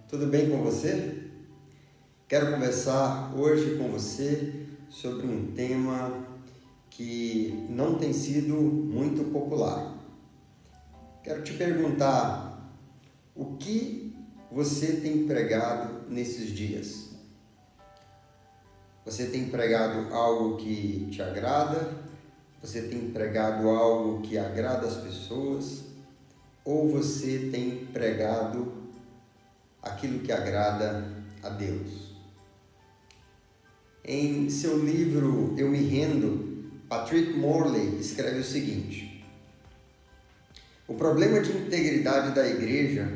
Tudo bem com você? Quero conversar hoje com você sobre um tema que não tem sido muito popular. Quero te perguntar, o que você tem pregado nesses dias? Você tem pregado algo que te agrada? Você tem pregado algo que agrada as pessoas? Ou você tem pregado aquilo que agrada a Deus? Em seu livro Eu Me Rendo, Patrick Morley escreve o seguinte: o problema de integridade da igreja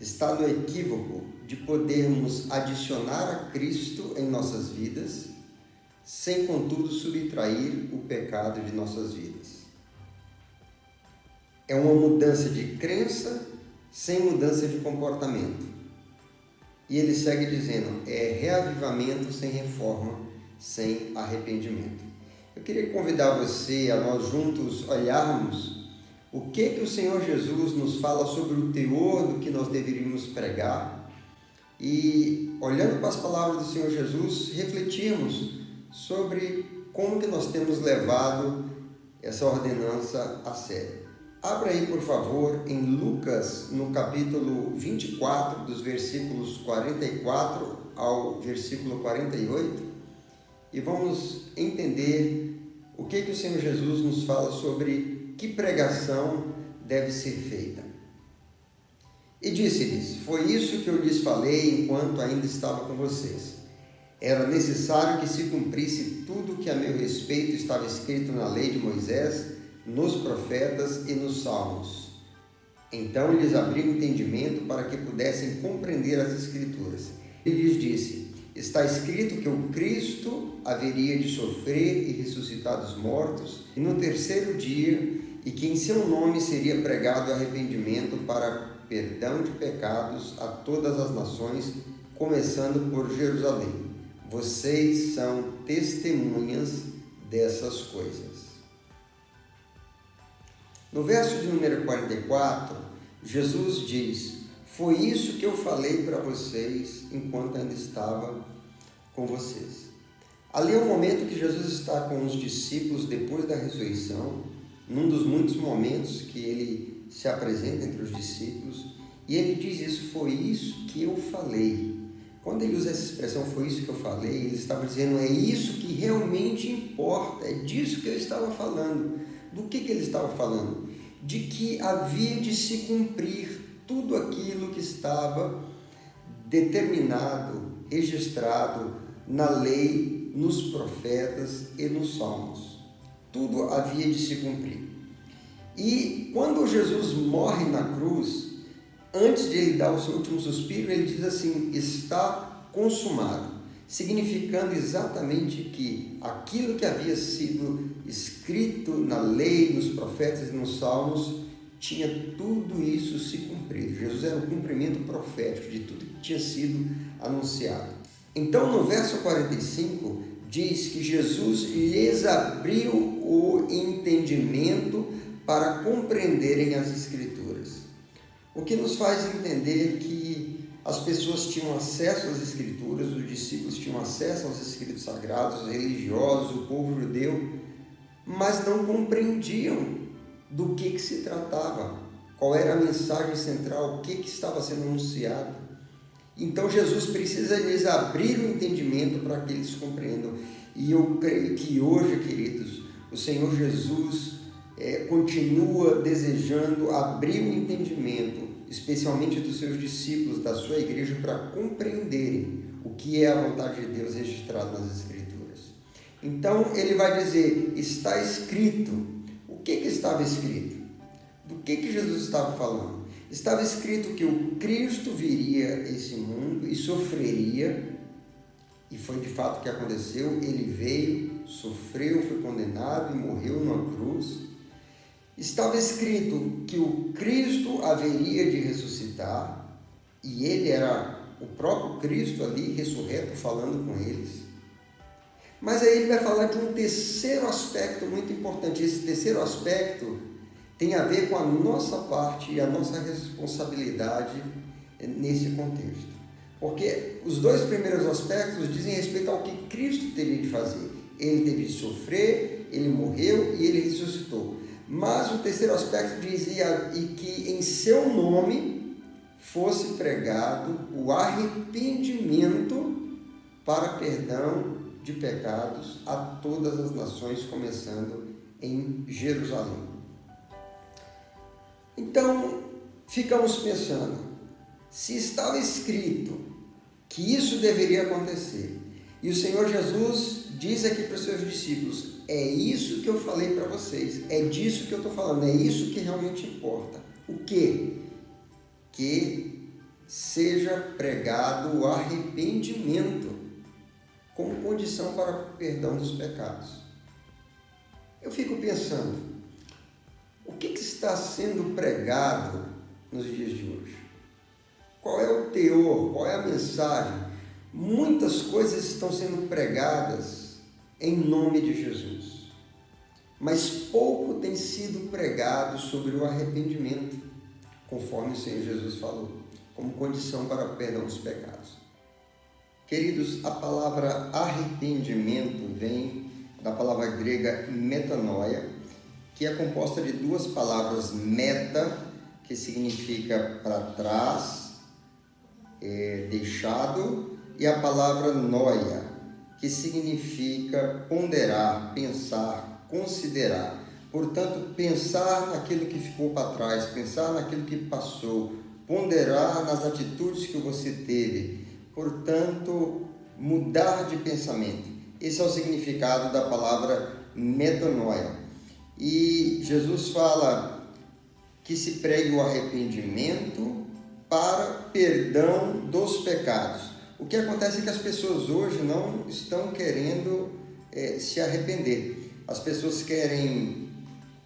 está no equívoco de podermos adicionar a Cristo em nossas vidas, sem contudo subtrair o pecado de nossas vidas. É uma mudança de crença sem mudança de comportamento. E ele segue dizendo, é reavivamento sem reforma, sem arrependimento. Eu queria convidar você a nós juntos olharmos o que o Senhor Jesus nos fala sobre o teor do que nós deveríamos pregar e, olhando para as palavras do Senhor Jesus, refletirmos sobre como que nós temos levado essa ordenança a sério. Abra aí, por favor, em Lucas, no capítulo 24, dos versículos 44 ao versículo 48, e vamos entender o que o Senhor Jesus nos fala sobre que pregação deve ser feita. E disse-lhes, foi isso que eu lhes falei enquanto ainda estava com vocês. Era necessário que se cumprisse tudo que a meu respeito estava escrito na lei de Moisés, nos profetas e nos salmos. Então lhes abriu entendimento para que pudessem compreender as Escrituras. Ele lhes disse, está escrito que o Cristo haveria de sofrer e ressuscitar dos mortos, e no terceiro dia, e que em seu nome seria pregado arrependimento para perdão de pecados a todas as nações, começando por Jerusalém. Vocês são testemunhas dessas coisas. No verso de número 44, Jesus diz, foi isso que eu falei para vocês enquanto ainda estava com vocês. Ali é o momento que Jesus está com os discípulos depois da ressurreição, num dos muitos momentos que ele se apresenta entre os discípulos, e ele diz isso, foi isso que eu falei. Quando ele usa essa expressão, foi isso que eu falei, ele estava dizendo, é isso que realmente importa, é disso que eu estava falando. Do que ele estava falando? De que havia de se cumprir tudo aquilo que estava determinado, registrado na lei, nos profetas e nos salmos. Tudo havia de se cumprir. E quando Jesus morre na cruz, antes de ele dar o seu último suspiro, ele diz assim, está consumado, significando exatamente que aquilo que havia sido escrito na lei, nos profetas e nos salmos, tinha tudo isso se cumprido. Jesus era o cumprimento profético de tudo que tinha sido anunciado. Então, no verso 45, diz que Jesus lhes abriu o entendimento para compreenderem as Escrituras. O que nos faz entender que as pessoas tinham acesso às Escrituras, os discípulos tinham acesso aos Escritos Sagrados, os religiosos, o povo judeu, mas não compreendiam do que se tratava, qual era a mensagem central, o que estava sendo anunciado. Então Jesus precisa lhes abrir o entendimento para que eles compreendam. E eu creio que hoje, queridos, o Senhor Jesus continua desejando abrir o entendimento, especialmente dos seus discípulos, da sua igreja, para compreenderem o que é a vontade de Deus registrada nas Escrituras. Então, ele vai dizer, está escrito. O que estava escrito? Do que Jesus estava falando? Estava escrito que o Cristo viria a esse mundo e sofreria, e foi de fato o que aconteceu, ele veio, sofreu, foi condenado e morreu numa cruz. Estava escrito que o Cristo haveria de ressuscitar, e ele era o próprio Cristo ali, ressurreto, falando com eles. Mas aí ele vai falar de um terceiro aspecto muito importante. Esse terceiro aspecto tem a ver com a nossa parte e a nossa responsabilidade nesse contexto. Porque os dois primeiros aspectos dizem respeito ao que Cristo teria de fazer. Ele teve de sofrer, ele morreu e ele ressuscitou. Mas o terceiro aspecto dizia e que em seu nome fosse pregado o arrependimento para perdão de pecados a todas as nações, começando em Jerusalém. Então, ficamos pensando, se estava escrito que isso deveria acontecer, e o Senhor Jesus diz aqui para os seus discípulos, é isso que eu falei para vocês, é disso que eu estou falando, é isso que realmente importa. O quê? Que seja pregado o arrependimento como condição para o perdão dos pecados. Eu fico pensando, o que está sendo pregado nos dias de hoje? Qual é o teor? Qual é a mensagem? Muitas coisas estão sendo pregadas em nome de Jesus, mas pouco tem sido pregado sobre o arrependimento, conforme o Senhor Jesus falou, como condição para o perdão dos pecados. Queridos, a palavra arrependimento vem da palavra grega metanoia, que é composta de duas palavras, meta, que significa para trás, deixado, e a palavra noia, que significa ponderar, pensar, considerar. Portanto, pensar naquilo que ficou para trás, pensar naquilo que passou, ponderar nas atitudes que você teve. Portanto, mudar de pensamento. Esse é o significado da palavra metanoia. E Jesus fala que se pregue o arrependimento para perdão dos pecados. O que acontece é que as pessoas hoje não estão querendo se arrepender. As pessoas querem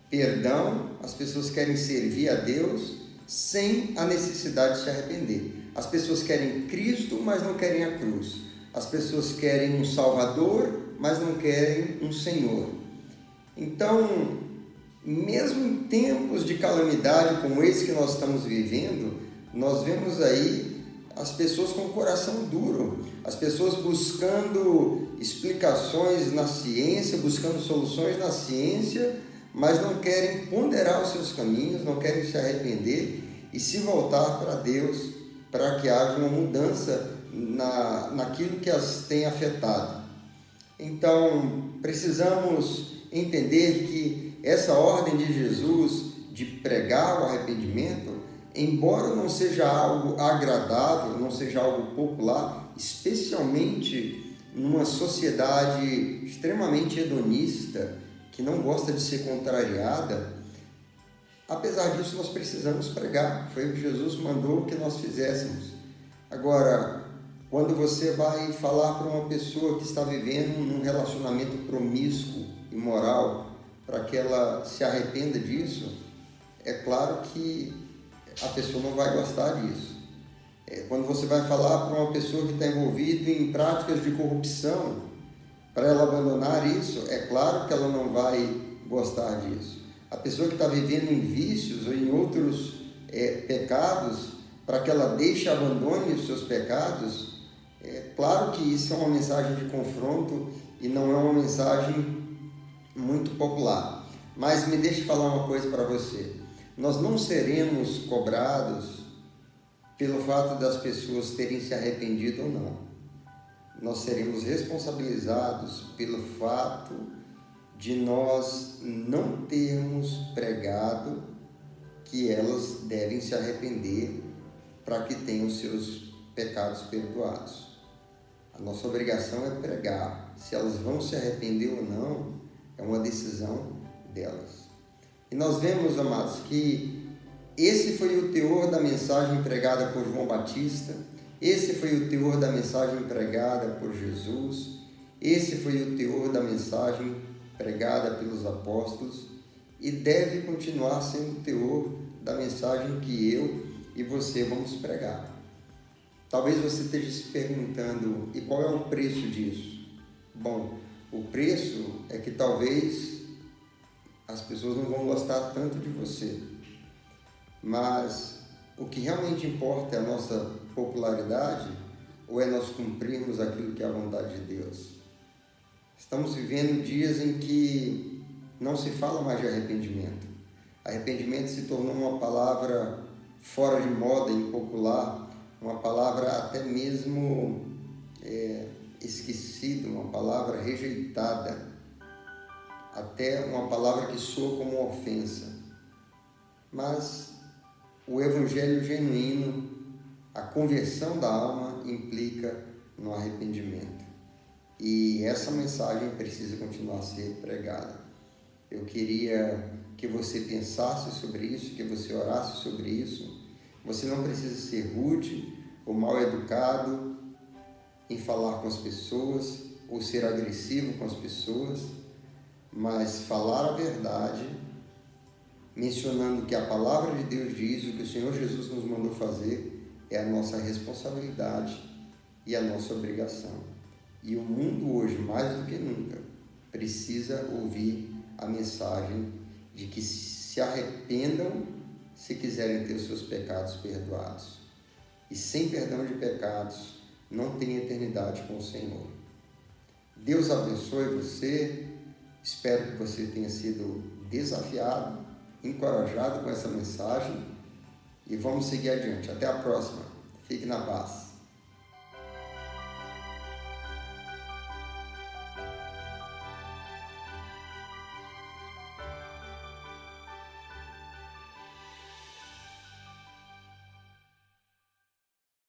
perdão, as pessoas querem servir a Deus sem a necessidade de se arrepender. As pessoas querem Cristo, mas não querem a cruz. As pessoas querem um Salvador, mas não querem um Senhor. Então, mesmo em tempos de calamidade como esse que nós estamos vivendo, nós vemos aí as pessoas com o coração duro, as pessoas buscando explicações na ciência, buscando soluções na ciência, mas não querem ponderar os seus caminhos, não querem se arrepender e se voltar para Deus, para que haja uma mudança naquilo que as tem afetado. Então, precisamos entender que essa ordem de Jesus de pregar o arrependimento, embora não seja algo agradável, não seja algo popular, especialmente numa sociedade extremamente hedonista, que não gosta de ser contrariada, apesar disso nós precisamos pregar. Foi o que Jesus mandou que nós fizéssemos. Agora, quando você vai falar para uma pessoa que está vivendo um relacionamento promíscuo, imoral, para que ela se arrependa disso, é claro que a pessoa não vai gostar disso. Quando você vai falar para uma pessoa que está envolvida em práticas de corrupção, para ela abandonar isso, é claro que ela não vai gostar disso. A pessoa que está vivendo em vícios ou em outros pecados, para que ela deixe e abandone os seus pecados, é claro que isso é uma mensagem de confronto e não é uma mensagem muito popular. Mas me deixe falar uma coisa para você. Nós não seremos cobrados pelo fato das pessoas terem se arrependido ou não. Nós seremos responsabilizados pelo fato de nós não termos pregado que elas devem se arrepender para que tenham seus pecados perdoados. A nossa obrigação é pregar. Se elas vão se arrepender ou não, é uma decisão delas. E nós vemos, amados, que esse foi o teor da mensagem pregada por João Batista, esse foi o teor da mensagem pregada por Jesus, esse foi o teor da mensagem pregada pelos apóstolos e deve continuar sendo o teor da mensagem que eu e você vamos pregar. Talvez você esteja se perguntando, e qual é o preço disso? Bom, o preço é que talvez as pessoas não vão gostar tanto de você, mas o que realmente importa é a nossa popularidade ou é nós cumprirmos aquilo que é a vontade de Deus? Estamos vivendo dias em que não se fala mais de arrependimento. Arrependimento se tornou uma palavra fora de moda, impopular, uma palavra até mesmo esquecida, uma palavra rejeitada, até uma palavra que soa como uma ofensa. Mas o evangelho genuíno, a conversão da alma, implica no arrependimento. E essa mensagem precisa continuar a ser pregada. Eu queria que você pensasse sobre isso, que você orasse sobre isso. Você não precisa ser rude ou mal educado em falar com as pessoas ou ser agressivo com as pessoas, mas falar a verdade, mencionando que a palavra de Deus diz, o que o Senhor Jesus nos mandou fazer, é a nossa responsabilidade e a nossa obrigação. E o mundo hoje, mais do que nunca, precisa ouvir a mensagem de que se arrependam se quiserem ter os seus pecados perdoados. E sem perdão de pecados, não tem eternidade com o Senhor. Deus abençoe você. Espero que você tenha sido desafiado, encorajado com essa mensagem. E vamos seguir adiante. Até a próxima. Fique na paz.